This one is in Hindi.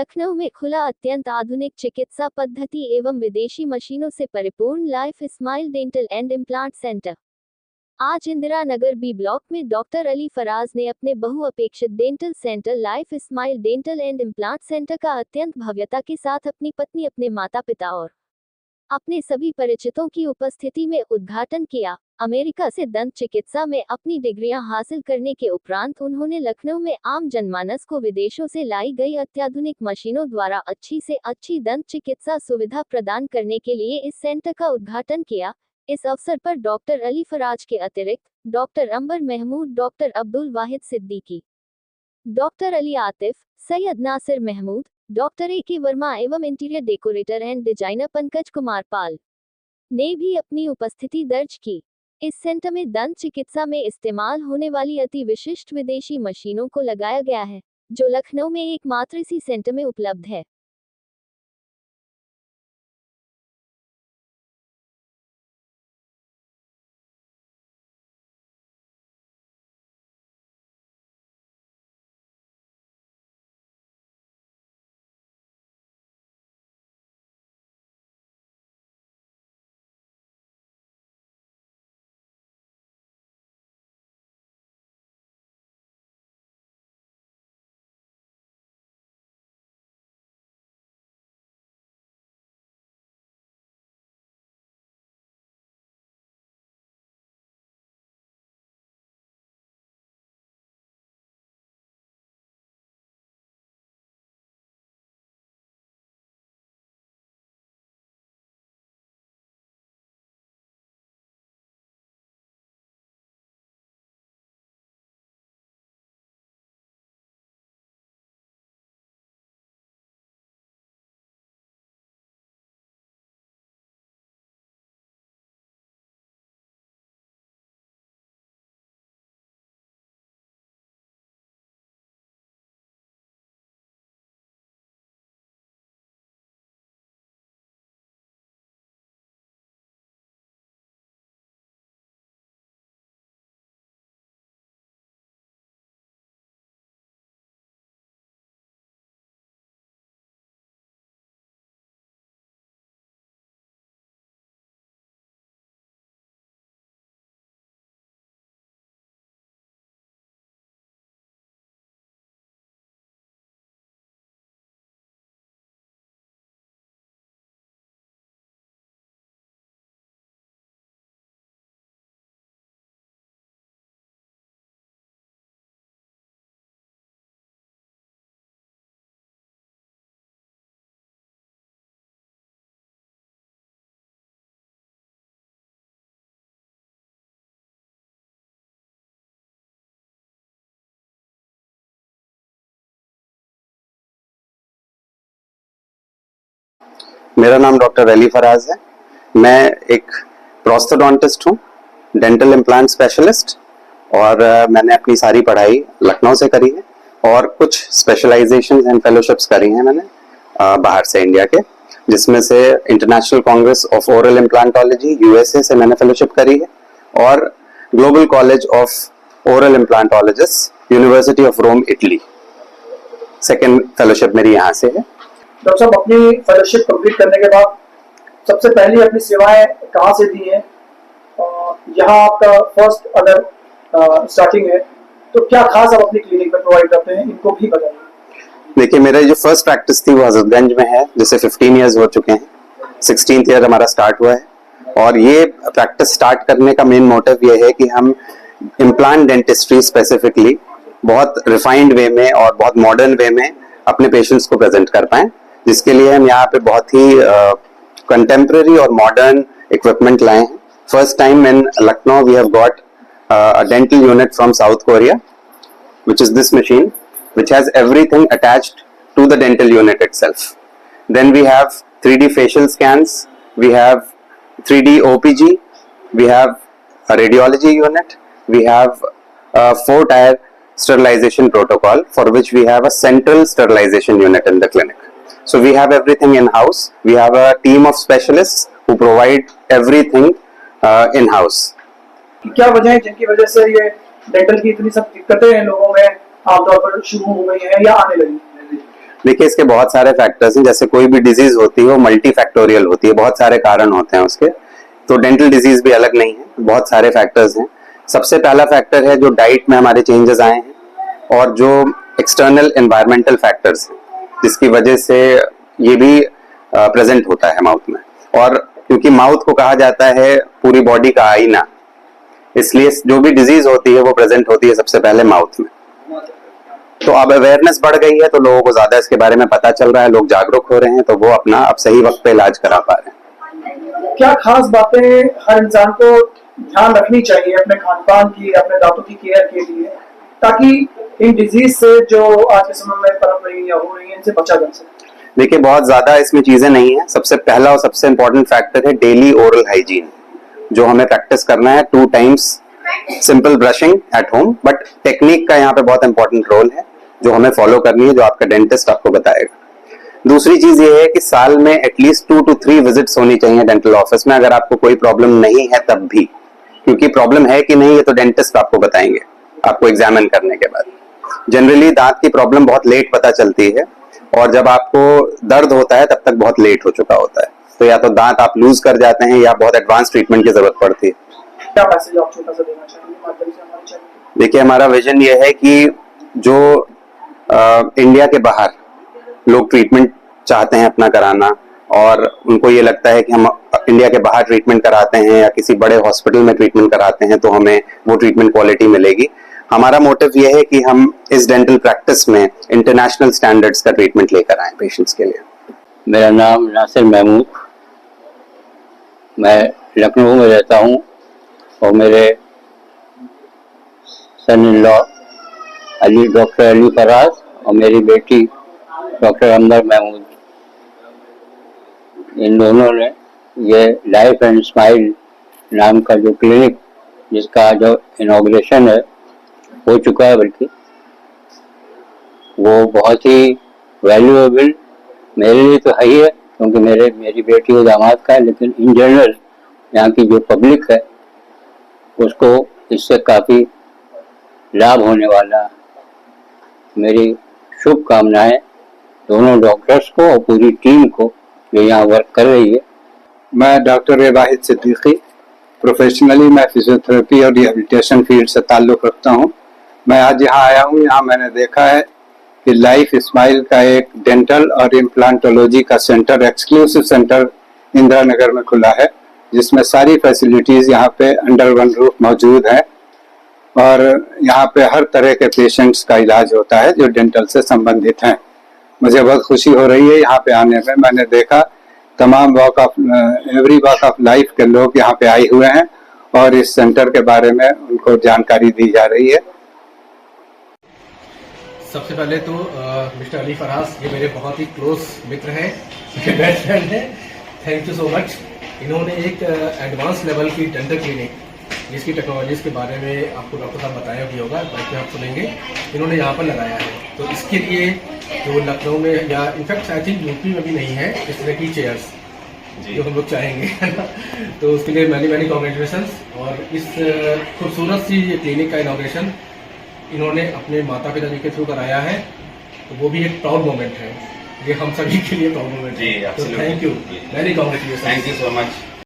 लखनऊ में खुला अत्यंत आधुनिक चिकित्सा पद्धति एवं विदेशी मशीनों से परिपूर्ण life smile dental and implant centre. आज इंदिरा नगर बी ब्लॉक में डॉक्टर अली फराज ने अपने बहुअपेक्षित dental centre life smile dental and implant centre का अत्यंत भव्यता के साथ अपनी पत्नी, अपने माता पिता और अपने सभी परिचितों की उपस्थिति में उद्घाटन किया। अमेरिका से दंत चिकित्सा में अपनी डिग्रियां हासिल करने के उपरांत उन्होंने लखनऊ में आम जनमानस को विदेशों से लाई गई अत्याधुनिक मशीनों द्वारा अच्छी से अच्छी दंत चिकित्सा सुविधा प्रदान करने के लिए इस सेंटर का उद्घाटन किया। इस अवसर पर डॉक्टर अली फराज के अतिरिक्त doctor Amber Mahmood, doctor Abdul Wahid Siddiqui, doctor Ali Atif, Syed Nasir Mahmood, doctor A K. Verma एवं interior decorator and designer Pankaj Kumar Pal ने भी अपनी उपस्थिति दर्ज की। इस सेंटर में दंत चिकित्सा में इस्तेमाल होने वाली अति विशिष्ट विदेशी मशीनों को लगाया गया है, जो लखनऊ में एकमात्र इसी सेंटर में उपलब्ध है। मेरा नाम डॉक्टर अली फराज है। मैं एक प्रोस्थोडोंटिस्ट हूँ, डेंटल इम्प्लांट स्पेशलिस्ट, और मैंने अपनी सारी पढ़ाई लखनऊ से करी है और कुछ स्पेशलाइजेशंस एंड फेलोशिप्स करी हैं मैंने बाहर से, इंडिया के, जिसमें से International Congress of Oral Implantology USA से मैंने फेलोशिप करी है और Global College of Oral Implantologist University of Rome Italy, second fellowship मेरी यहाँ से है। डॉक्टर साहब, अपनी फेलोशिप कंप्लीट करने के बाद सबसे पहली अपनी सेवाएं कहाँ से दी हैं? यहाँ आपका फर्स्ट अगर स्टार्टिंग है तो क्या खास आप अपनी क्लिनिक में प्रोवाइड करते हैं, इनको भी बताइए। देखिए, मेरा जो फर्स्ट प्रैक्टिस थी वो हजरतगंज में है, जिसे 15 इयर्स हो चुके हैं। 16th ईयर हमारा स्टार्ट हुआ है और ये प्रैक्टिस स्टार्ट करने का मेन मोटिव ये है कि हम इम्प्लांट डेंटिस्ट्री स्पेसिफिकली बहुत रिफाइंड वे में और बहुत मॉडर्न वे में अपने पेशेंट्स को प्रेजेंट कर पाएं, जिसके लिए हम यहाँ पे बहुत ही कंटेम्प्रेरी और मॉडर्न इक्विपमेंट लाए हैं। First time in Lucknow we have got a dental unit from South Korea, which is this machine, which has everything attached to the dental unit itself. Then we have 3D facial scans, we have 3D OPG, we have a radiology unit, we have a 4-tier sterilization protocol for which we have a central sterilization unit in the clinic. So we have everything in-house. We have a team of specialists who provide everything in-house. क्या वजह है जिनकी वजह से ये डेंटल की इतनी सब दिक्कतें लोगों में आमतौर पर शुरू हो गई हैं या आने लगी? देखिए, इसके बहुत सारे फैक्टर्स हैं। जैसे कोई भी डिजीज होती है वो मल्टी फैक्टोरियल होती है, बहुत सारे कारण होते हैं उसके। तो डेंटल डिजीज भी अलग नहीं है, बहुत सारे फैक्टर्स हैं। सबसे पहला फैक्टर है जो डाइट में हमारे चेंजेस आए हैं और जो एक्सटर्नल एनवायरमेंटल फैक्टर्स हैं, जिसकी वजह से ये भी प्रेजेंट होता है माउथ में। और क्योंकि माउथ को कहा जाता है पूरी बॉडी का आईना, इसलिए जो भी डिजीज होती है वो प्रेजेंट होती है सबसे पहले माउथ में। तो अब अवेयरनेस बढ़ गई है, तो लोगों को ज्यादा इसके बारे में पता चल रहा है, लोग जागरूक हो रहे हैं, तो वो अपना अब सही वक्त पे इलाज करा पा रहे हैं। क्या खास बातें हर इंसान को ध्यान रखनी चाहिए अपने खान पान की, अपने दांतों की केयर के लिए, ताकि इन डिजीज से जो आज के समय में पनप रही या हो रही है, इनसे बचा जा सके? देखिए, बहुत ज्यादा इसमें चीजें नहीं है। सबसे पहला और सबसे इंपॉर्टेंट फैक्टर है डेली ओरल हाइजीन, जो हमें प्रैक्टिस करना है 2 times simple brushing at home. But technique का यहाँ पे बहुत इंपॉर्टेंट रोल है जो हमें फॉलो करनी है, जो आपका डेंटिस्ट आपको बताएगा। दूसरी चीज ये है कि साल में एटलीस्ट 2 to 3 विजिट्स होनी चाहिए डेंटल ऑफिस में, अगर आपको कोई प्रॉब्लम नहीं है तब भी। क्योंकि प्रॉब्लम है कि नहीं ये तो डेंटिस्ट आपको बताएंगे आपको एग्जामिन करने के बाद। जनरली दांत की प्रॉब्लम बहुत लेट पता चलती है, और जब आपको दर्द होता है तब तक बहुत लेट हो चुका होता है। तो या तो दांत आप लूज कर जाते हैं या बहुत एडवांस ट्रीटमेंट की जरूरत पड़ती है। क्या मैसेज आप छोटा सा देना चाहेंगे माध्यम से हमारे चैनल को? देखिए, हमारा विजन ये है कि जो इंडिया के बाहर लोग ट्रीटमेंट चाहते हैं अपना कराना, और उनको ये लगता है कि हम इंडिया के बाहर ट्रीटमेंट कराते हैं या किसी बड़े हॉस्पिटल में ट्रीटमेंट कराते हैं तो हमें वो ट्रीटमेंट क्वालिटी मिलेगी। हमारा मोटिव ये है कि हम इस डेंटल प्रैक्टिस में इंटरनेशनल स्टैंडर्ड्स का ट्रीटमेंट लेकर आए पेशेंट्स के लिए। मेरा नाम नासिर महमूद, मैं लखनऊ में रहता हूँ, और मेरे son in law doctor Ali Faraz और मेरी बेटी डॉक्टर अंबर महमूद, इन दोनों ने ये लाइफ एंड स्माइल नाम का जो क्लिनिक, जिसका जो इनॉग्रेशन है हो चुका है, बल्कि वो बहुत ही वैल्यूएबल मेरे लिए तो है ही है, क्योंकि मेरी बेटी और दामाद का है, लेकिन इन जनरल यहाँ की जो पब्लिक है उसको इससे काफ़ी लाभ होने वाला। मेरी शुभकामनाएं दोनों डॉक्टर्स को और पूरी टीम को जो यहाँ वर्क कर रही है। मैं डॉक्टर वाहिद सिद्दीकी, प्रोफेशनली मैं फिजियोथेरेपी और रिहेबिलिटेशन फील्ड से ताल्लुक़ रखता हूँ। मैं आज यहाँ आया हूँ, यहाँ मैंने देखा है कि लाइफ स्माइल का एक डेंटल और इम्प्लांटोलॉजी का centre, exclusive centre Indira Nagar में खुला है, जिसमें सारी फैसिलिटीज़ यहाँ पे अंडर वन रूफ मौजूद हैं, और यहाँ पे हर तरह के पेशेंट्स का इलाज होता है जो डेंटल से संबंधित हैं। मुझे बहुत खुशी हो रही है यहाँ पे आने में। मैंने देखा तमाम एवरी वॉक ऑफ लाइफ के लोग यहाँ पे आए हुए हैं, और इस सेंटर के बारे में उनको जानकारी दी जा रही है। सबसे पहले तो मिस्टर अली फराज, ये मेरे बहुत ही क्लोज मित्र हैं, मेरे बेस्ट फ्रेंड हैं। Thank you so much. इन्होंने एक एडवांस लेवल की डेंटल क्लिनिक, जिसकी टेक्नोलॉजीज के बारे में आपको डॉक्टर साहब बताया भी होगा, बाकी आप सुनेंगे, इन्होंने यहाँ पर लगाया है। तो इसके लिए जो लखनऊ में या इनफैक्ट आई थिंक यूपी में भी नहीं है इस तरह की चेयर्स जो हम लोग चाहेंगे, है ना। तो उसके लिए मैनी कॉन्ग्रेचुलेशंस। और इस खूबसूरत सी ये क्लिनिक का इनॉग्रेशन इन्होंने अपने माता पिता जी के थ्रू कराया है, तो वो भी एक प्राउड मोमेंट है, ये हम सभी के लिए प्राउड मोमेंट है। तो thank you, many congratulation. Thank you so much.